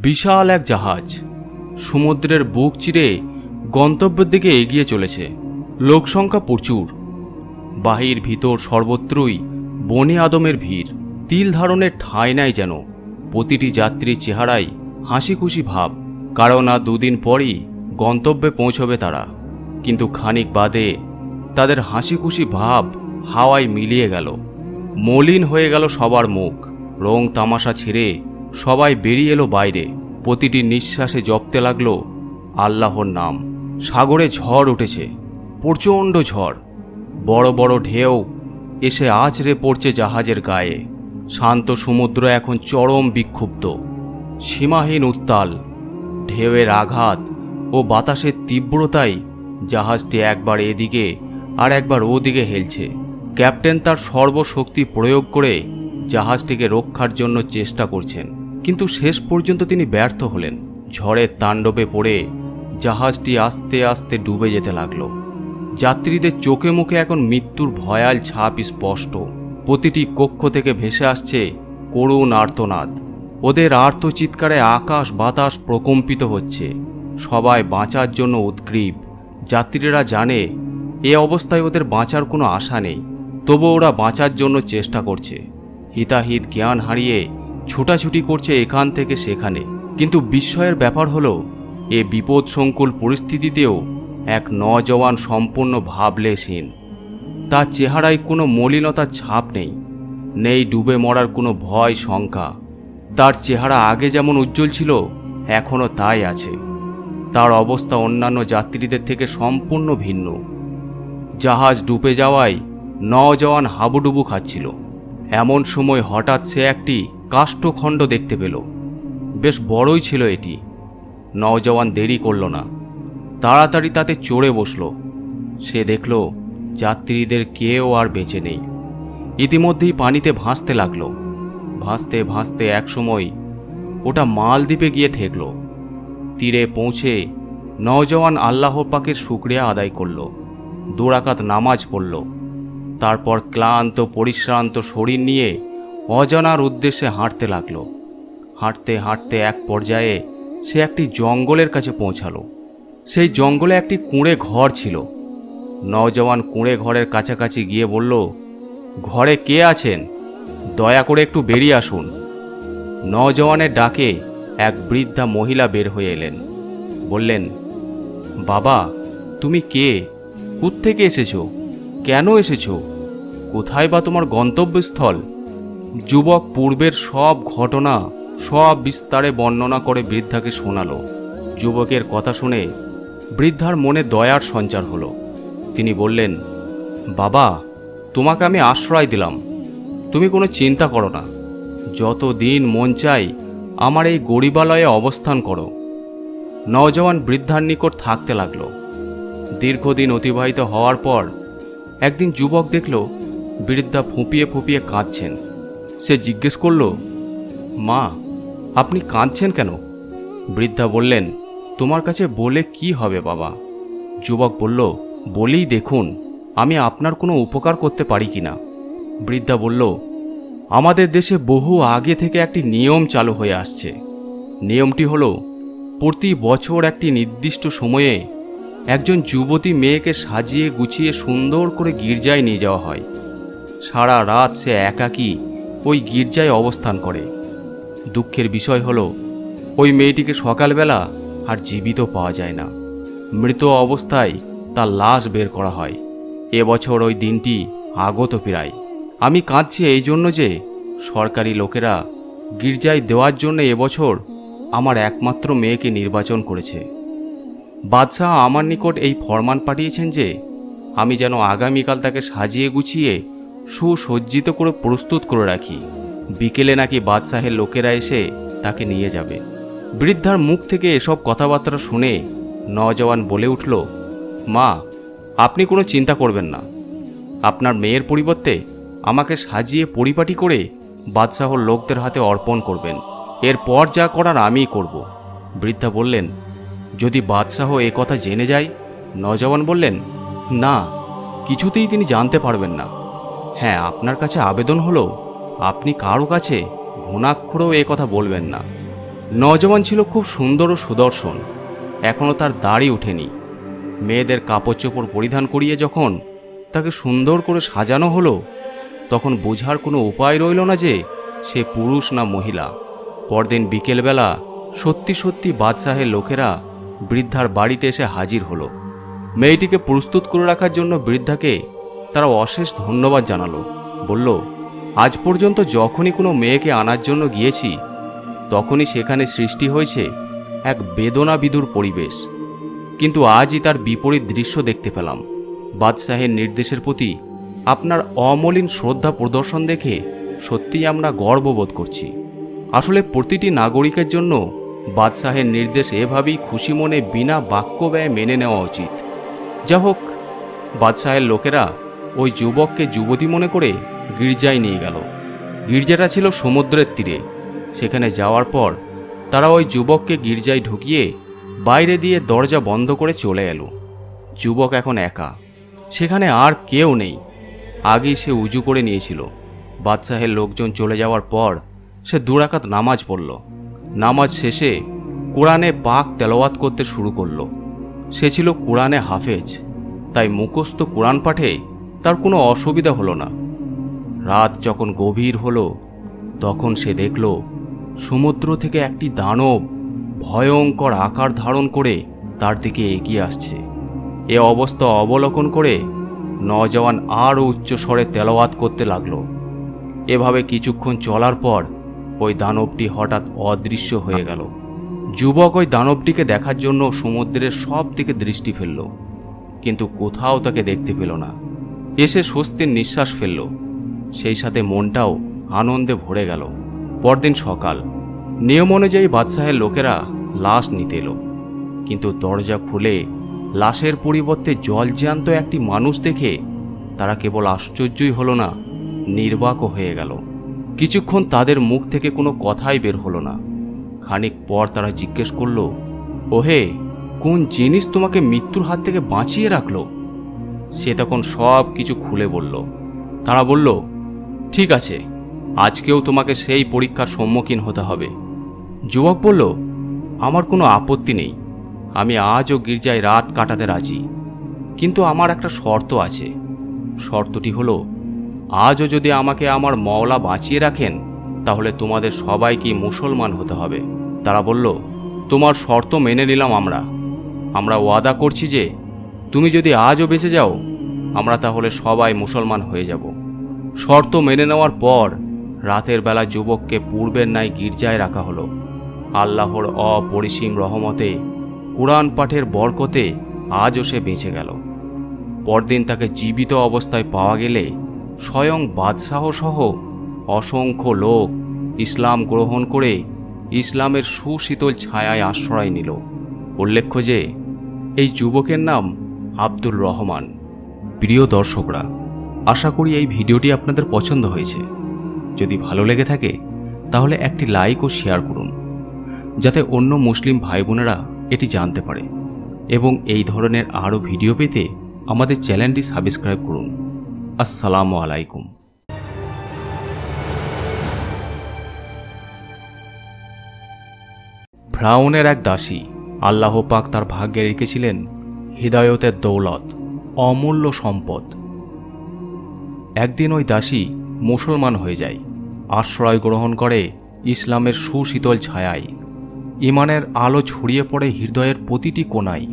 বিশাল এক জাহাজ সমুদ্রের বুক চিরে গন্তব্যের দিকে এগিয়ে চলেছে। লোকসংখ্যা প্রচুর, বাহির ভিতর সর্বত্রই বনে আদমের ভিড়। তিল ধারণের ঠাঁই নাই যেন। প্রতিটি যাত্রীর চেহারায় হাসি খুশি ভাব, কারণ আর দুদিন পরই গন্তব্যে পৌঁছবে তারা। কিন্তু খানিক বাদে তাদের হাসি খুশি ভাব হাওয়ায় মিলিয়ে গেল, মলিন হয়ে গেল সবার মুখ। রং তামাশা ছেড়ে সবাই বেরিয়ে এলো বাইরে। প্রতিটি নিঃশ্বাসে জপতে লাগলো আল্লাহর নাম। সাগরে ঝড় উঠেছে, প্রচণ্ড ঝড়। বড় বড় ঢেউ এসে আছড়ে পড়ছে জাহাজের গায়ে। শান্ত সমুদ্র এখন চরম বিক্ষুব্ধ, সীমাহীন উত্তাল। ঢেউয়ের আঘাত ও বাতাসের তীব্রতায় জাহাজটি একবার এদিকে আর একবার ওদিকে হেলছে। ক্যাপ্টেন তার সর্বশক্তি প্রয়োগ করে জাহাজটিকে রক্ষার জন্য চেষ্টা করছেন, কিন্তু শেষ পর্যন্ত তিনি ব্যর্থ হলেন। ঝড়ের তাণ্ডবে পড়ে জাহাজটি আস্তে আস্তে ডুবে যেতে লাগলো। যাত্রীদের চোখে মুখে এখন মৃত্যুর ভয়াল ছাপ স্পষ্ট। প্রতিটি কক্ষ থেকে ভেসে আসছে করুণ আর্তনাদ। ওদের আর্তচিৎকারে আকাশ বাতাস প্রকম্পিত হচ্ছে। সবাই বাঁচার জন্য উদ্গ্রীব। যাত্রীরা জানে এ অবস্থায় ওদের বাঁচার কোনো আশা নেই, তবু ওরা বাঁচার জন্য চেষ্টা করছে। হিতাহিত জ্ঞান হারিয়ে ছুটাছুটি করছে এখান থেকে সেখানে। কিন্তু বিস্ময়ের ব্যাপার হলো, এ বিপদসংকুল পরিস্থিতিতেও এক নওজওয়ান সম্পূর্ণ ভাবলেশহীন। তার চেহারায় কোনো মলিনতার ছাপ নেই, নেই ডুবে মরার কোনো ভয় শঙ্কা। তার চেহারা আগে যেমন উজ্জ্বল ছিল, এখনও তাই আছে। তার অবস্থা অন্যান্য যাত্রীদের থেকে সম্পূর্ণ ভিন্ন। জাহাজ ডুবে যাওয়ায় নওজওয়ান হাবুডুবু খাচ্ছিল। এমন সময় হঠাৎ সে একটি কাষ্ঠখণ্ড দেখতে পেল। বেশ বড়ই ছিল এটি। নওজওয়ান দেরি করল না, তাড়াতাড়ি তাতে চড়ে বসল। সে দেখল যাত্রীদের কেউ আর বেঁচে নেই। ইতিমধ্যেই পানিতে ভাসতে লাগলো। ভাসতে ভাসতে একসময় ওটা মালদ্বীপে গিয়ে ঠেকল। তীরে পৌঁছে নওজওয়ান আল্লাহ পাকের শুকরিয়া আদায় করল, 2 রাকাত নামাজ পড়ল। তারপর ক্লান্ত পরিশ্রান্ত শরীর নিয়ে অজানার উদ্দেশ্যে হাঁটতে লাগলো। হাঁটতে হাঁটতে এক পর্যায়ে সে একটি জঙ্গলের কাছে পৌঁছালো। সেই জঙ্গলে একটি কুঁড়ে ঘর ছিল। নওজওয়ান কুঁড়ে ঘরের কাছাকাছি গিয়ে বলল, ঘরে কে আছেন? দয়া করে একটু বেরিয়ে আসুন। নওজওয়ানের ডাকে এক বৃদ্ধা মহিলা বের হয়ে এলেন। বললেন, বাবা, তুমি কে? কোত্থেকে এসেছো? কেন এসেছো? কোথায় বা তোমার গন্তব্যস্থল? যুবক পূর্বের সব ঘটনা সব বিস্তারে বর্ণনা করে বৃদ্ধাকে শোনালো। যুবকের কথা শুনে বৃদ্ধার মনে দয়ার সঞ্চার হলো। তিনি বললেন, বাবা, তোমাকে আমি আশ্রয় দিলাম, তুমি কোনো চিন্তা করো না। যতদিন মন চাই আমার এই গরিবালয়ে অবস্থান করো। নওজওয়ান বৃদ্ধার নিকট থাকতে লাগলো। দীর্ঘদিন অতিবাহিত হওয়ার পর একদিন যুবক দেখল বৃদ্ধা ফুঁপিয়ে ফুঁপিয়ে কাঁদছেন। সে জিজ্ঞেস করল, মা, আপনি কাঁদছেন কেন? বৃদ্ধা বললেন, তোমার কাছে বলে কি হবে বাবা? যুবক বলল, বলেই দেখুন আমি আপনার কোনো উপকার করতে পারি কিনা। বৃদ্ধা বলল, আমাদের দেশে বহু আগে থেকে একটি নিয়ম চালু হয়ে আসছে। নিয়মটি হলো, প্রতি বছর একটি নির্দিষ্ট সময়ে একজন যুবতী মেয়েকে সাজিয়ে গুছিয়ে সুন্দর করে গির্জায় নিয়ে যাওয়া হয়। সারা রাত সে একাকী ওই গির্জায় অবস্থান করে। দুঃখের বিষয় হলো, ওই মেয়েটিকে সকালবেলা আর জীবিত পাওয়া যায় না। মৃত অবস্থায় তার লাশ বের করা হয়। এবছর ওই দিনটি আগত প্রায়। আমি কাঁদছি এই জন্য যে সরকারি লোকেরা গির্জায় দেওয়ার জন্য এবছর আমার একমাত্র মেয়েকে নির্বাচন করেছে। বাদশাহ আমার নিকট এই ফরমান পাঠিয়েছেন যে আমি যেন আগামীকাল তাকে সাজিয়ে গুছিয়ে সুসজ্জিত করে প্রস্তুত করে রাখি। বিকেলে নাকি বাদশাহের লোকেরা এসে তাকে নিয়ে যাবে। বৃদ্ধার মুখ থেকে এসব কথাবার্তা শুনে নওজওয়ান বলে উঠল, মা, আপনি কোনো চিন্তা করবেন না। আপনার মেয়ের পরিবর্তে আমাকে সাজিয়ে পরিপাটি করে বাদশাহর লোকদের হাতে অর্পণ করবেন। এরপর যা করার আমিই করব। বৃদ্ধা বললেন, যদি বাদশাহ এ কথা জেনে যায়? নওজওয়ান বললেন, না, কিছুতেই তিনি জানতে পারবেন না। হ্যাঁ, আপনার কাছে আবেদন হলো, আপনি কারো কাছে ঘুণাক্ষরেও এ কথা বলবেন না। নওজওয়ান ছিল খুব সুন্দর ও সুদর্শন, এখনও তার দাড়ি ওঠেনি। মেয়েদের কাপড় চোপড় পরিধান করিয়ে যখন তাকে সুন্দর করে সাজানো হলো, তখন বোঝার কোনো উপায় রইল না যে সে পুরুষ না মহিলা। পরদিন বিকেলবেলা সত্যি সত্যি বাদশাহের লোকেরা বৃদ্ধার বাড়িতে এসে হাজির হলো। মেয়েটিকে প্রস্তুত করে রাখার জন্য বৃদ্ধাকে তারা অশেষ ধন্যবাদ জানালো। বলল, আজ পর্যন্ত যখনই কোনো মেয়েকে আনার জন্য গিয়েছি, তখনই সেখানে সৃষ্টি হয়েছে এক বেদনাবিধুর পরিবেশ, কিন্তু আজই তার বিপরীত দৃশ্য দেখতে পেলাম। বাদশাহের নির্দেশের প্রতি আপনার অমলিন শ্রদ্ধা প্রদর্শন দেখে সত্যিই আমরা গর্ববোধ করছি। আসলে প্রতিটি নাগরিকের জন্য বাদশাহের নির্দেশ এভাবেই খুশি মনে বিনা বাক্য ব্যয়ে মেনে নেওয়া উচিত। যা হোক, বাদশাহের লোকেরা ওই যুবককে যুবতী মনে করে গির্জায় নিয়ে গেল। গির্জাটা ছিল সমুদ্রের তীরে। সেখানে যাওয়ার পর তারা ওই যুবককে গির্জায় ঢুকিয়ে বাইরে দিয়ে দরজা বন্ধ করে চলে এলো। যুবক এখন একা, সেখানে আর কেউ নেই। আগেই সে উজু করে নিয়েছিল। বাদশাহের লোকজন চলে যাওয়ার পর সে 2 রাকাত নামাজ পড়ল। নামাজ শেষে কোরআনে পাক তেলাওয়াত করতে শুরু করল। সে ছিল কোরআনে হাফেজ, তাই মুখস্থ কোরআন পাঠে তার কোনো অসুবিধা হলো না। রাত যখন গভীর হলো, তখন সে দেখল সমুদ্র থেকে একটি দানব ভয়ঙ্কর আকার ধারণ করে তার দিকে এগিয়ে আসছে। এ অবস্থা অবলোকন করে নওজওয়ান আরও উচ্চস্বরে তেলাওয়াত করতে লাগলো। এভাবে কিছুক্ষণ চলার পর ওই দানবটি হঠাৎ অদৃশ্য হয়ে গেল। যুবক ওই দানবটিকে দেখার জন্য সমুদ্রের সব দিকে দৃষ্টি ফেলল, কিন্তু কোথাও তাকে দেখতে পেল না। এসে স্বস্তির নিঃশ্বাস ফেলল, সেই সাথে মনটাও আনন্দে ভরে গেল। পরদিন সকাল, নিয়ম অনুযায়ী বাদশাহের লোকেরা লাশ নিতে এলো, কিন্তু দরজা খুলে লাশের পরিবর্তে জলজ্যান্ত একটি মানুষ দেখে তারা কেবল আশ্চর্যই হলো না, নির্বাকও হয়ে গেল। কিছুক্ষণ তাদের মুখ থেকে কোনো কথাই বের হলো না। খানিক পর তারা জিজ্ঞেস করল, ওহে, কোন জিনিস তোমাকে মৃত্যুর হাত থেকে বাঁচিয়ে রাখলো? সে তখন সব কিছু খুলে বলল। তারা বলল, ঠিক আছে, আজকেও তোমাকে সেই পরীক্ষার সম্মুখীন হতে হবে। যুবক বলল, আমার কোনো আপত্তি নেই, আমি আজও গির্জায় রাত কাটাতে রাজি, কিন্তু আমার একটা শর্ত আছে। শর্তটি হলো, আজও যদি আমাকে আমার মওলা বাঁচিয়ে রাখেন, তাহলে তোমাদের সবাইকে মুসলমান হতে হবে। তারা বলল, তোমার শর্ত মেনে নিলাম। আমরা ওয়াদা করছি যে তুমি যদি আজও বেঁচে যাও, আমরা তাহলে সবাই মুসলমান হয়ে যাব। শর্ত মেনে নেওয়ার পর রাতের বেলা যুবককে পূর্বের ন্যায় গির্জায় রাখা হলো। আল্লাহর অপরিসীম রহমতে, কুরআন পাঠের বরকতে আজও সে বেঁচে গেল। পরদিন তাকে জীবিত অবস্থায় পাওয়া গেলে স্বয়ং বাদশাহ সহ অসংখ্য লোক ইসলাম গ্রহণ করে ইসলামের সুশীতল ছায়ায় আশ্রয় নিল। উল্লেখ্য যে এই যুবকের নাম আব্দুর রহমান। প্রিয় দর্শকরা, আশা করি এই ভিডিওটি আপনাদের পছন্দ হয়েছে। যদি ভালো লেগে থাকে তাহলে একটি লাইক ও শেয়ার করুন, যাতে অন্য মুসলিম ভাই বোনেরা এটি জানতে পারে, এবং এই ধরনের আরও ভিডিও পেতে আমাদের চ্যানেলটি সাবস্ক্রাইব করুন। আসসালামু আলাইকুম। ফিরআউনের এক দাসী, আল্লাহ পাক তার ভাগ্যে রেখেছিলেন হিদায়তের দৌলত, অমূল্য সম্পদ। একদিন ওই দাসী মুসলমান হয়ে যায়, আশ্রয় গ্রহণ করে ইসলামের সুশীতল ছায়ায়। ইমানের আলো ছড়িয়ে পড়ে হৃদয়ের প্রতিটি কোণায়।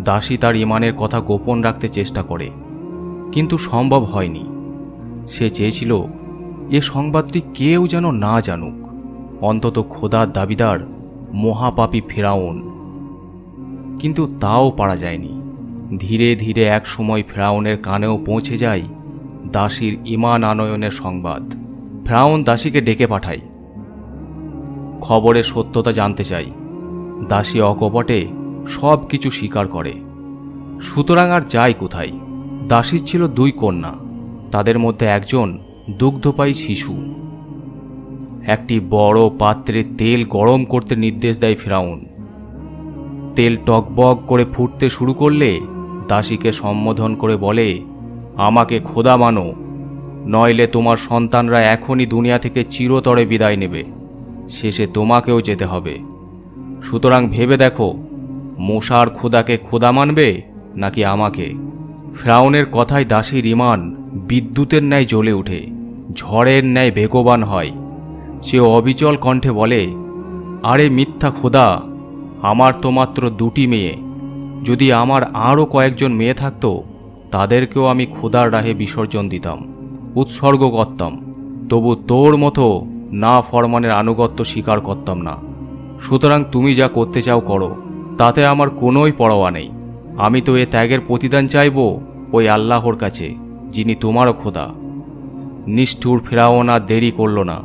দাসী তার ইমানের কথা গোপন রাখতে চেষ্টা করে, কিন্তু সম্ভব হয়নি। সে চেয়েছিল এ সংবাদটি কেউ যেন না জানুক, অন্তত খোদার দাবিদার মহাপাপী ফিরআউন। কিন্তু তাও পারা যায়নি। ধীরে ধীরে এক সময় ফিরআউনের কানেও পৌঁছে যায় দাসীর ঈমান আনয়নের সংবাদ। ফিরআউন দাসীকে ডেকে পাঠায়, খবরের সত্যতা জানতে চাই। দাসী অকপটে সব কিছু স্বীকার করে। সুতরাং আর যায় কোথায়? দাসীর ছিল 2 কন্যা, তাদের মধ্যে একজন দুগ্ধপায়ী শিশু। একটি বড় পাত্রে তেল গরম করতে নির্দেশ দেয় ফিরআউন। তেল টকবক করে ফুটতে শুরু করলে দাসীকে সম্বোধন করে বলে, আমাকে খোদা মানো, নইলে তোমার সন্তানরা এখনই দুনিয়া থেকে চিরতরে বিদায় নেবে। শেষে তোমাকেও যেতে হবে। সুতরাং ভেবে দেখো, মূসার ক্ষুধাকে ক্ষুধা মানবে নাকি আমাকে? ফিরআউনের কথায় দাসীর ঈমান বিদ্যুতের ন্যায় জ্বলে ওঠে, ঝড়ের ন্যায় বেগবান হয়। সে অবিচল কণ্ঠে বলে, আরে মিথ্যা খোদা, আমার তো মাত্র 2টি মেয়ে। যদি আমার আরও কয়েকজন মেয়ে থাকতো, তাদেরকেও আমি খোদার রাহে বিসর্জন দিতাম, উৎসর্গ করতাম। তবু তোর মতো না ফরমানের আনুগত্য স্বীকার করতাম না। সুতরাং তুমি যা করতে চাও করো, তাতে আমার কোনোই পরোয়া নেই। আমি তো এ ত্যাগের প্রতিদান চাইব ওই আল্লাহর কাছে, যিনি তোমারও খোদা। নিষ্ঠুর ফিরআউন আর দেরি করল না।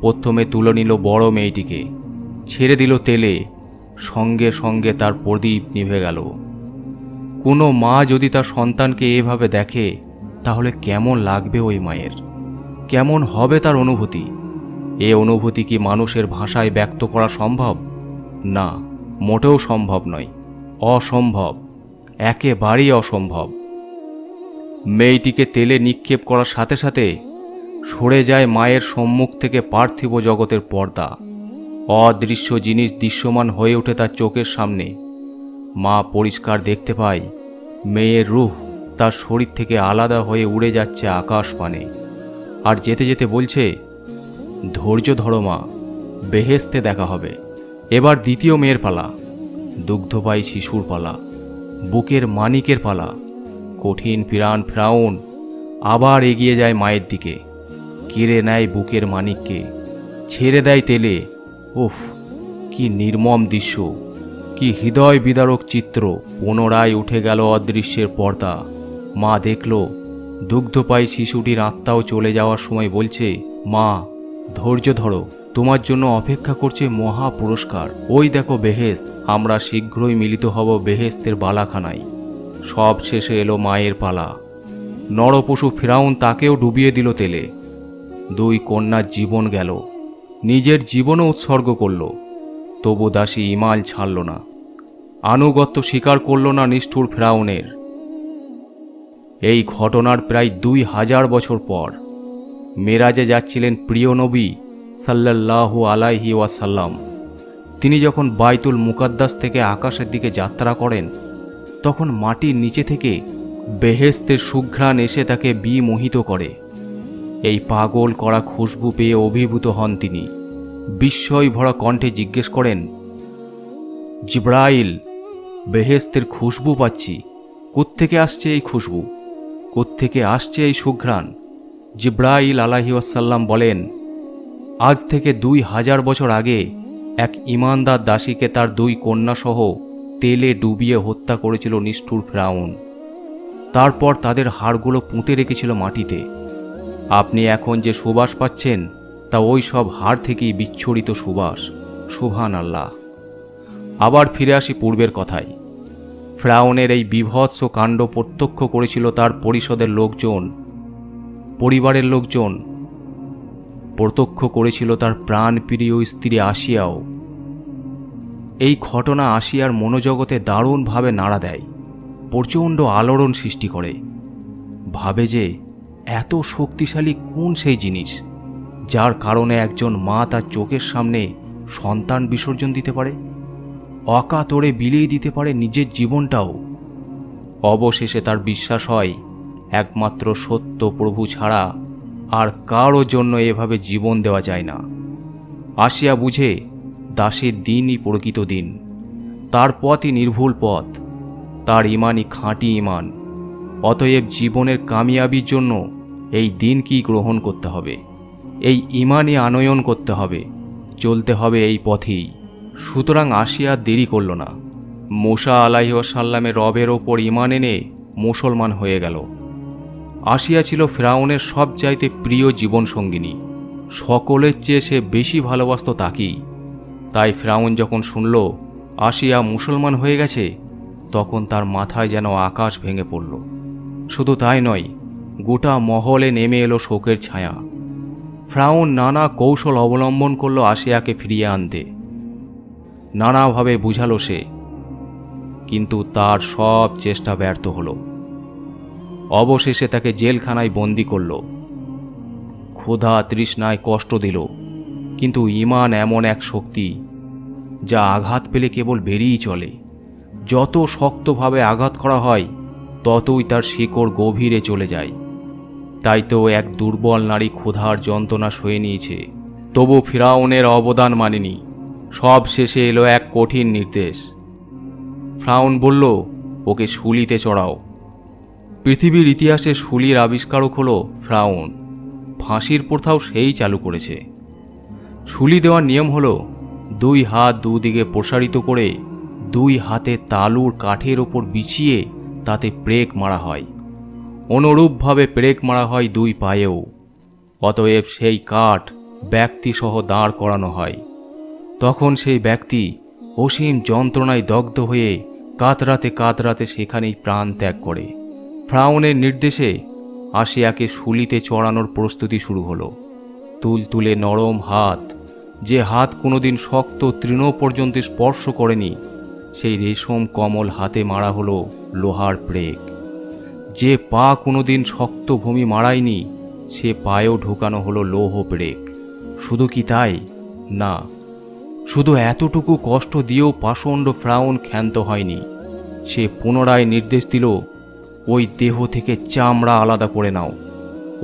প্রথমে তুলে নিল বড় মেয়েটিকে, ছেড়ে দিল তেলে, সঙ্গে সঙ্গে তার প্রদীপ নিভে গেল। কোনো মা যদি তার সন্তানকে এভাবে দেখে, তাহলে কেমন লাগবে ওই মায়ের? কেমন হবে তার অনুভূতি? এ অনুভূতি কি মানুষের ভাষায় ব্যক্ত করা সম্ভব? না, মোটেও সম্ভব নয়। অসম্ভব, একেবারেই অসম্ভব। মেয়েটিকে তেলে নিক্ষেপ করার সাথে সাথে সরে যায় মায়ের সম্মুখ থেকে পার্থিব জগতের পর্দা। অদৃশ্য জিনিস দৃশ্যমান হয়ে ওঠে তার চোখের সামনে। মা পরিষ্কার দেখতে পায় মেয়ের রূহ তার শরীর থেকে আলাদা হয়ে উড়ে যাচ্ছে আকাশ পানে, আর যেতে যেতে বলছে, ধৈর্য ধরো মা, বেহেশতে দেখা হবে। এবার দ্বিতীয় মেয়ের পালা, দুগ্ধপায়ী শিশুর পালা, বুকের মানিকের পালা। কঠিন পিরান ফিরআউন আবার এগিয়ে যায় মায়ের দিকে, কেড়ে নেয় বুকের মানিককে, ছেড়ে দেয় তেলে। উফ, কি নির্মম দৃশ্য, কি হৃদয় বিদারক চিত্র! পুনরায় উঠে গেল অদৃশ্যের পর্দা। মা দেখল দুগ্ধপায়ী শিশুটির আত্মাও চলে যাওয়ার সময় বলছে, মা ধৈর্য ধরো, তোমার জন্য অপেক্ষা করছে মহা পুরস্কার। ওই দেখো বেহেশত, আমরা শীঘ্রই মিলিত হব বেহেশতের বালাখানায়। সব শেষে এলো মায়ের পালা। নরপশু ফিরআউন তাকেও ডুবিয়ে দিল তেলে। 2 কন্যার জীবন গেল, নিজের জীবনও উৎসর্গ করল। তবু দাসী ঈমান ছাড়ল না, আনুগত্য স্বীকার করল না নিষ্ঠুর ফিরআউনের। এই ঘটনার প্রায় 2000 বছর পর মেরাজে যাচ্ছিলেন প্রিয় নবী সাল্লাল্লাহু আলাইহি ওয়াসাল্লাম। তিনি যখন বাইতুল মুকাদ্দাস থেকে আকাশের দিকে যাত্রা করেন, তখন মাটির নিচে থেকে বেহেশতের সুঘ্রাণ এসে তাকে বিমোহিত করে। এই পাগল করা খুশবু পেয়ে অভিভূত হন তিনি। বিস্ময় ভরা কণ্ঠে জিজ্ঞেস করেন, জিবরাইল, বেহেশতের খুশবু পাচ্ছি, কোত্থেকে আসছে এই খুশবু? কোত্থেকে আসছে এই সুঘ্রাণ? জিবরাইল আলাইহিস সালাম বলেন, আজ থেকে 2000 বছর আগে এক ঈমানদার দাসীকে তার 2 কন্যাসহ তেলে ডুবিয়ে হত্যা করেছিল নিষ্ঠুর ফিরআউন। তারপর তাদের হাড়গুলো পুঁতে রেখেছিল মাটিতে। আপনি এখন যে সুবাস পাচ্ছেন, তা ওই সব হাড় থেকেই বিচ্ছুরিত সুবাস। সুবহানাল্লাহ। আবার ফিরে আসি পূর্বের কথায়। ফিরআউনের এই বিভৎস কাণ্ড প্রত্যক্ষ করেছিল তার পরিষদের লোকজন, পরিবারের লোকজন, প্রত্যক্ষ করেছিল তার প্রাণপ্রিয় স্ত্রী আসিয়াও। এই ঘটনা আসিয়ার মনোজগতে দারুণভাবে নাড়া দেয়, প্রচণ্ড আলোড়ন সৃষ্টি করে। ভাবে যে এত শক্তিশালী কোন সেই জিনিস, যার কারণে একজন মা তার চোখের সামনে সন্তান বিসর্জন দিতে পারে, অকাতরে বিলিয়ে দিতে পারে নিজের জীবনটাও। অবশেষে তার বিশ্বাস হয় একমাত্র সত্য প্রভু ছাড়া আর কারো জন্য এভাবে জীবন দেওয়া যায় না। আসিয়া বুঝে দাসের দিনই প্রকৃত দিন, তার পথই নির্ভুল পথ, তার ঈমানই খাঁটি ঈমান। অতএব জীবনের কামিয়াবির জন্য এই দিনকেই গ্রহণ করতে হবে, এই ঈমানই আনয়ন করতে হবে, চলতে হবে এই পথেই। সুতরাং আসিয়া দেরি করল না। মূসা আলাইহিস সালামের রবের ওপর ঈমান এনে মুসলমান হয়ে গেল। আসিয়া ছিল ফিরআউনের সবচাইতে প্রিয় জীবনসঙ্গিনী। সকলের চেয়ে সে বেশি ভালোবাসত তাকেই। তাই ফিরআউন যখন শুনল আসিয়া মুসলমান হয়ে গেছে, তখন তার মাথায় যেন আকাশ ভেঙে পড়ল। শুধু তাই নয়, গোটা মহলে নেমে এলো শোকের ছায়া। ফিরআউন নানা কৌশল অবলম্বন করল আসিয়াকে ফিরিয়ে আনতে, নানাভাবে বুঝালো সে, কিন্তু তার সব চেষ্টা ব্যর্থ হল। অবশেষে তাকে জেলখানায় বন্দি করল, ক্ষুধা তৃষ্ণায় কষ্ট দিল, কিন্তু ঈমান এমন এক শক্তি যা আঘাত পেলে কেবল বেরিয়েই চলে। যত শক্তভাবে আঘাত করা হয় ততই তার শিকড় গভীরে চলে যায়। তাই তো এক দুর্বল নারী ক্ষুধার যন্ত্রণা সয়ে নিয়েছে, তবু ফিরাউনের অবদান মানেনি। সব শেষে এলো এক কঠিন নির্দেশ। ফিরাউন বলল, ওকে শুলিতে চড়াও। পৃথিবীর ইতিহাসে শুলির আবিষ্কারক হলো ফিরাউন। ফাঁসির প্রথাও সেই চালু করেছে। শুলি দেওয়ার নিয়ম হলো 2 হাত দুদিকে প্রসারিত করে 2 হাতে তালুর কাঠের ওপর বিছিয়ে তাতে প্রেক মারা হয়। অনুরূপভাবে প্রেক মারা হয় 2 পায়েও। অতএব সেই কাঠ ব্যক্তিসহ দাঁড় করানো হয়। তখন সেই ব্যক্তি অসীম যন্ত্রণায় দগ্ধ হয়ে কাতরাতে কাতরাতে সেখানেই প্রাণ ত্যাগ করে। ফিরাউনের নির্দেশে আসিয়াকে শুলিতে চড়ানোর প্রস্তুতি শুরু হলো। তুলতুলে নরম হাত, যে হাত কোনোদিন শক্ত তৃণ পর্যন্ত স্পর্শ করেনি, সেই রেশম কমল হাতে মারা হলো লোহার প্রেক। যে পা কোনোদিন শক্ত ভূমি মারায়নি, সে পায়েও ঢোকানো হলো লৌহ প্রেক। শুধু কি তাই? না, শুধু এতটুকু কষ্ট দিয়েও পাষণ্ড ফিরাউন ক্ষান্ত হয়নি। সে পুনরায় নির্দেশ দিল, ওই দেহ থেকে চামড়া আলাদা করে নাও,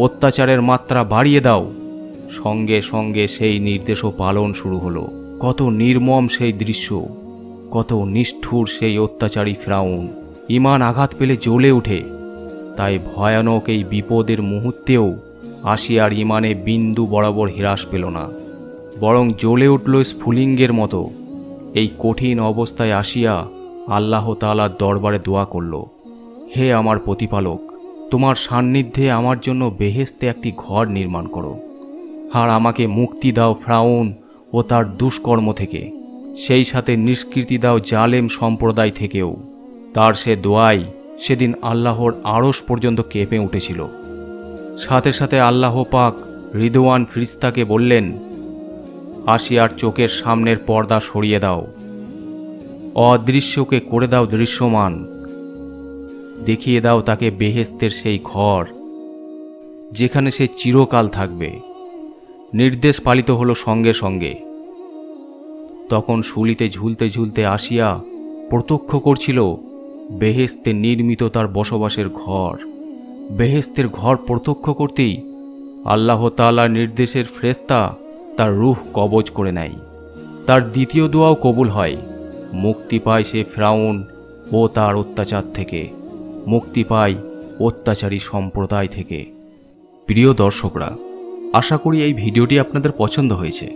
অত্যাচারের মাত্রা বাড়িয়ে দাও। সঙ্গে সঙ্গে সেই নির্দেশও পালন শুরু হলো। কত নির্মম সেই দৃশ্য, কত নিষ্ঠুর সেই অত্যাচারী ফিরাউন। ঈমান আঘাত পেলে জ্বলে ওঠে। তাই ভয়ানক এই বিপদের মুহূর্তেও আসিয়ার ঈমানে বিন্দু বরাবর হ্রাস পেল না, বরং জ্বলে উঠল স্ফুলিঙ্গের মতো। এই কঠিন অবস্থায় আসিয়া আল্লাহ তাআলার দরবারে দোয়া করল, হে আমার প্রতিপালক, তোমার সান্নিধ্যে আমার জন্য বেহেশতে একটি ঘর নির্মাণ করো, আর আমাকে মুক্তি দাও ফিরাউন ও তার দুষ্কর্ম থেকে, সেই সাথে নিষ্কৃতি দাও জালেম সম্প্রদায় থেকেও। তার সে দোয়াই সেদিন আল্লাহর আরশ পর্যন্ত কেঁপে উঠেছিল। সাথে সাথে আল্লাহ পাক রিদওয়ান ফিরিস্তাকে বললেন, আসিয়ার চোখের সামনের পর্দা সরিয়ে দাও, অদৃশ্যকে করে দাও দৃশ্যমান, দেখিয়ে দাও তাকে বেহেশতের সেই ঘর যেখানে সে চিরকাল থাকবে। নির্দেশ পালিত হলো সঙ্গে সঙ্গে। তখন শুলিতে ঝুলতে ঝুলতে আসিয়া প্রত্যক্ষ করছিল বেহেশতে নির্মিত তার বসবাসের ঘর। বেহেশতের ঘর প্রত্যক্ষ করতেই আল্লাহ তাআলার নির্দেশের ফেরেশতা তার রূহ কবজ করে নেয়। তার দ্বিতীয় দোয়াও কবুল হয়। মুক্তি পায় সে ফিরাউন ও তার অত্যাচার থেকে, মুক্তি পায় অত্যাচারী সম্প্রদায় থেকে। প্রিয় দর্শকরা, আশা করি এই ভিডিওটি আপনাদের পছন্দ হয়েছে।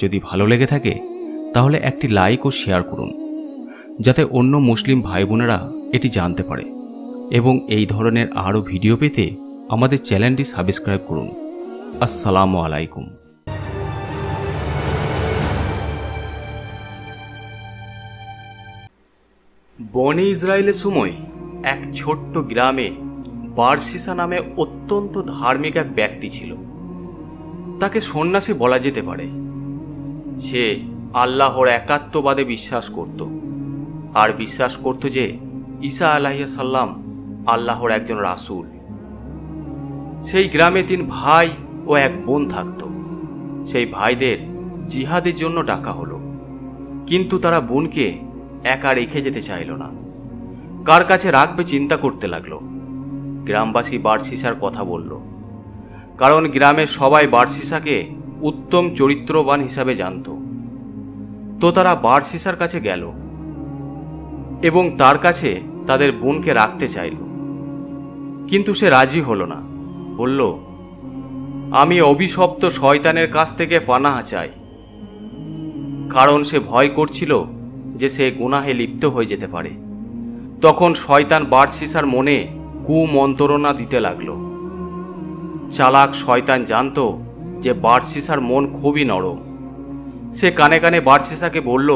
যদি ভালো লেগে থাকে তাহলে একটি লাইক ও শেয়ার করুন, যাতে অন্য মুসলিম ভাই বোনেরা এটি জানতে পারে। এবং এই ধরনের আরও ভিডিও পেতে আমাদের চ্যানেলটি সাবস্ক্রাইব করুন। আসসালামু আলাইকুম। বনি ইসরায়েলের সময় এক ছোট্ট গ্রামে বারসিসা নামে অত্যন্ত ধার্মিক এক ব্যক্তি ছিল। তাকে সন্ন্যাসী বলা যেতে পারে। সে আল্লাহর একাত্মবাদে বিশ্বাস করত, আর বিশ্বাস করত যে ঈসা আলাইহিস সালাম আল্লাহর একজন রাসূল। সেই গ্রামে 3 ভাই ও 1 বোন থাকত। সেই ভাইদের জিহাদের জন্য ডাকা হলো, কিন্তু তারা বোনকে একা রেখে যেতে চাইল না। কার কাছে রাখবে চিন্তা করতে লাগলো। গ্রামবাসী বারসিসার কথা বলল, কারণ গ্রামের সবাই বারসিসাকে উত্তম চরিত্রবান হিসাবে জানত। তো তারা বারসিসার কাছে গেল এবং তার কাছে তাদের বোনকে রাখতে চাইল, কিন্তু সে রাজি হলো না। বলল, আমি অভিশপ্ত শয়তানের কাছ থেকে পানাহা চাই, কারণ সে ভয় করছিল যে সে গুনাহে লিপ্ত হয়ে যেতে পারে। তখন শয়তান বারসিসার মনে কুমন্ত্রণা দিতে লাগলো। চালাক শয়তান জানত যে বারসিসার মন খুবই নরম। সে কানে কানে বারসিসাকে বলল,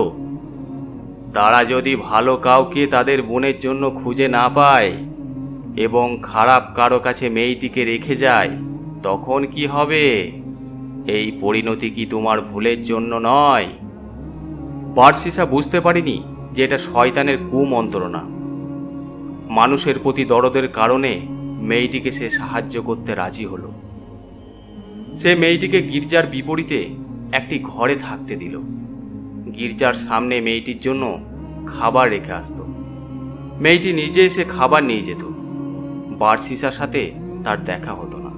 তারা যদি ভালো কাউকে তাদের বোনের জন্য খুঁজে না পায় এবং খারাপ কারো কাছে মেয়েটিকে রেখে যায়, তখন কি হবে? এই পরিণতি কি তোমার ভুলের জন্য নয়? বারসিসা বুঝতে পারেনি যে এটা শয়তানের কুমন্ত্রণা। মানুষের প্রতি দরদের কারণে মেয়েটিকে সে সাহায্য করতে রাজি হলো। সে মেয়েটিকে গির্জার বিপরীতে একটি ঘরে থাকতে দিল। গির্জার সামনে মেয়েটির জন্য খাবার রেখে আসতো। মেয়েটি নিজে এসে খাবার নিয়ে যেত। বার্সিসার সাথে তার দেখা হতো না।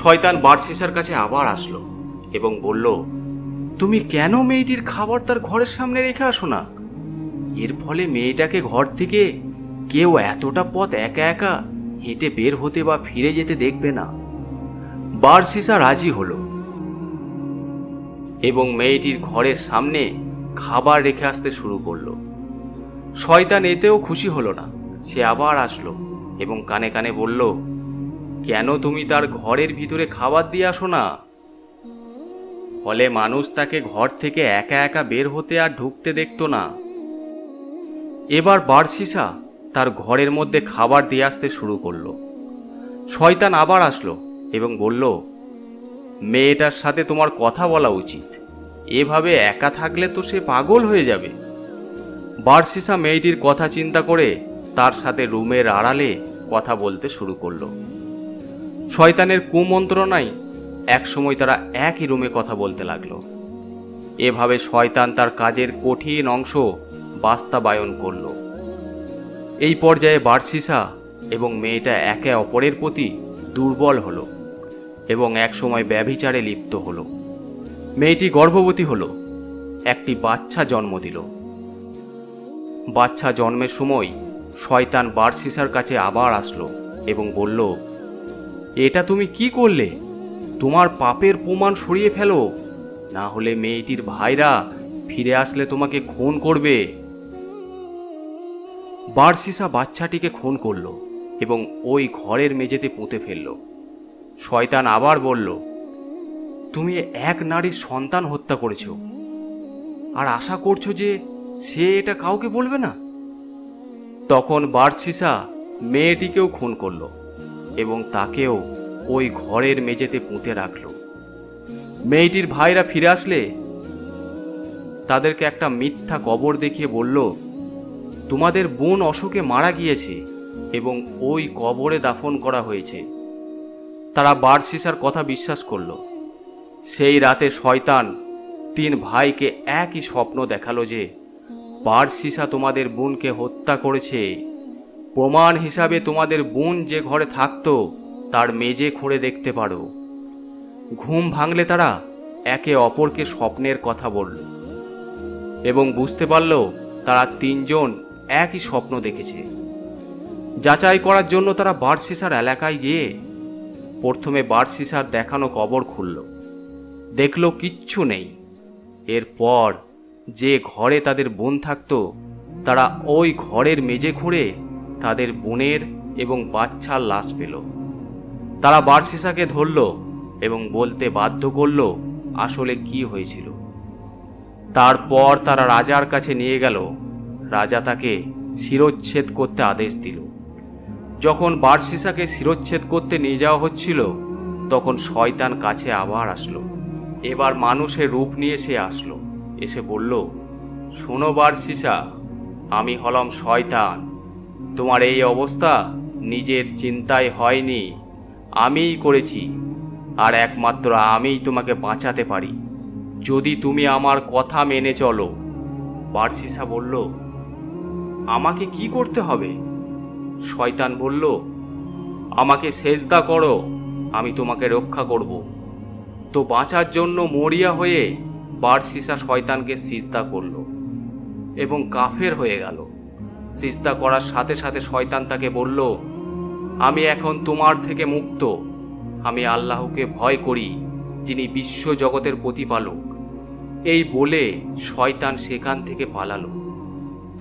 শয়তান বার্সিসার কাছে আবার আসলো এবং বলল, তুমি কেন মেয়েটির খাবার তার ঘরের সামনে রেখে আসো না? এর ফলে মেয়েটাকে ঘর থেকে কেউ এতটা পথ একা একা হেঁটে বের হতে বা ফিরে যেতে দেখবে না। বার্সিসা রাজি হলো এবং মেয়েটির ঘরের সামনে খাবার রেখে আসতে শুরু করলো। শয়তান এতেও খুশি হলো না। সে আবার আসলো এবং কানে কানে বলল, কেন তুমি তার ঘরের ভিতরে খাবার দিয়ে আসো না? ফলে মানুষ তাকে ঘর থেকে একা একা বের হতে আর ঢুকতে দেখতো না। এবার বার্সিসা তার ঘরের মধ্যে খাবার দিয়ে আসতে শুরু করলো। শয়তান আবার আসলো এবং বলল, মেয়েটার সাথে তোমার কথা বলা উচিত। এভাবে একা থাকলে তো সে পাগল হয়ে যাবে। বার্সিসা মেয়েটির কথা চিন্তা করে তার সাথে রুমের আড়ালে কথা বলতে শুরু করলো। শয়তানের কুমন্ত্রণায় একসময় তারা একই রুমে কথা বলতে লাগলো। এভাবে শয়তান তার কাজের কঠিন অংশ বাস্তবায়ন করল। এই পর্যায়ে বার্সিসা এবং মেয়েটা একে অপরের প্রতি দুর্বল হলো এবং একসময় ব্যভিচারে লিপ্ত হলো। মেয়েটি গর্ভবতী হলো, একটি বাচ্চা জন্ম দিল। বাচ্চা জন্মের সময় শয়তান বার্সিসার কাছে আবার আসলো এবং বলল, এটা তুমি কি করলে? তোমার পাপের প্রমাণ সরিয়ে ফেলো, না হলে মেয়েটির ভাইরা ফিরে আসলে তোমাকে খুন করবে। বার্সিসা বাচ্চাটিকে খুন করলো এবং ওই ঘরের মেঝেতে পুঁতে ফেলল। শয়তান আবার বলল, তুমি এক নারীর সন্তান হত্যা করেছো আর আশা করছো যে সে এটা কাউকে বলবে না? তখন বার্সিসা মেয়েটিকেও খুন করলো এবং তাকেও ওই ঘরের মেঝেতে পুঁতে রাখলো। মেয়েটির ভাইরা ফিরে আসলে তাদেরকে একটা মিথ্যা কবর দেখিয়ে বলল, তোমাদের বোন অশোকে মারা গিয়েছে এবং ওই কবরে দাফন করা হয়েছে। তারা বার্সিসার কথা বিশ্বাস করল। সেই রাতে শয়তান 3 ভাইকে একই স্বপ্ন দেখালো যে বার্সিসা তোমাদের বোনকে হত্যা করেছে। প্রমাণ হিসাবে তোমাদের বোন যে ঘরে থাকতো তার মেঝে খুঁড়ে দেখতে পারো। ঘুম ভাঙলে তারা একে অপরকে স্বপ্নের কথা বলল এবং বুঝতে পারল তারা 3 জন একই স্বপ্ন দেখেছে। যাচাই করার জন্য তারা বার্সিসার এলাকায় গিয়ে প্রথমে বার্সিসার দেখানো কবর খুলল। দেখল কিচ্ছু নেই। এরপর যে ঘরে তাদের বোন থাকতো তারা ওই ঘরের মেঝে খুঁড়ে তাদের বোনের এবং বাচ্চার লাশ পেল। তারা বার্সিসাকে ধরল এবং বলতে বাধ্য করল আসলে কি হয়েছিল। তারপর তারা রাজার কাছে নিয়ে গেল। রাজা তাকে শিরচ্ছেদ করতে আদেশ দিল। যখন বার্সিসাকে শিরচ্ছেদ করতে নিয়ে যাওয়া হচ্ছিল তখন শয়তান কাছে আবার আসলো। এবার মানুষের রূপ নিয়ে সে আসলো। এসে বলল, শোনো বার্সিসা, আমি হলাম শয়তান। তোমার এই অবস্থা নিজের চিন্তায় হয়নি, আমিই করেছি। আর একমাত্র আমিই তোমাকে বাঁচাতে পারি যদি তুমি আমার কথা মেনে চলো। বার্সিসা বলল, আমাকে কি করতে হবে? শয়তান বলল, আমাকে সেজদা করো, আমি তোমাকে রক্ষা করব। তো বাঁচার জন্য মরিয়া হয়ে বার্সিসা শয়তানকে সিজদা করল এবং কাফের হয়ে গেল। সিজদা করার সাথে সাথে শয়তান তাকে বলল, আমি এখন তোমার থেকে মুক্ত। আমি আল্লাহকে ভয় করি, যিনি বিশ্ব জগতের প্রতিপালক। এই বলে শয়তান সেখান থেকে পালালো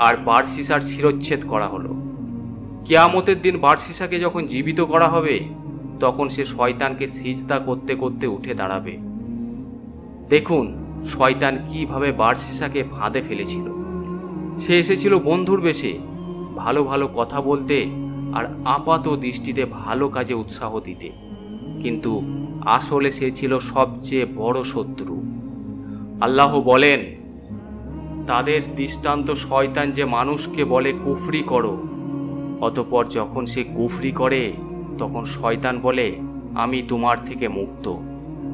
আর বার্সিসার শিরচ্ছেদ করা হলো। কিয়ামতের দিন বার্সিসাকে যখন জীবিত করা হবে তখন সে শয়তানকে সিজদা করতে করতে উঠে দাঁড়াবে। দেখুন শয়তান কিভাবে বার্সিসাকে ফাঁদে ফেলেছিল। সে এসেছিল বন্ধুর বেশে, ভালো ভালো কথা বলতে আর আপাত দৃষ্টিতে ভালো কাজে উৎসাহ দিতে, কিন্তু আসলে সে ছিল সবচেয়ে বড় শত্রু। আল্লাহ বলেন, তাদের দৃষ্টান্ত শয়তান যে মানুষকে বলে কুফরি করো, অতঃপর যখন সে কুফরি করে তখন শয়তান বলে আমি তোমার থেকে মুক্ত।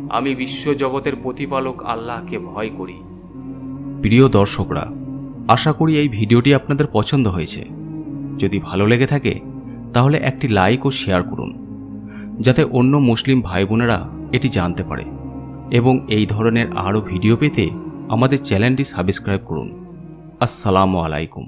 আমি বিশ্বজগতের প্রতিপালক আল্লাহকে ভয় করি। প্রিয় দর্শকরা, আশা করি এই ভিডিওটি আপনাদের পছন্দ হয়েছে। যদি ভালো লেগে থাকে তাহলে একটি লাইক ও শেয়ার করুন, যাতে অন্য মুসলিম ভাই বোনেরা এটি জানতে পারে। এবং এই ধরনের আরও ভিডিও পেতে আমাদের চ্যানেলটি সাবস্ক্রাইব করুন। আসসালামু আলাইকুম।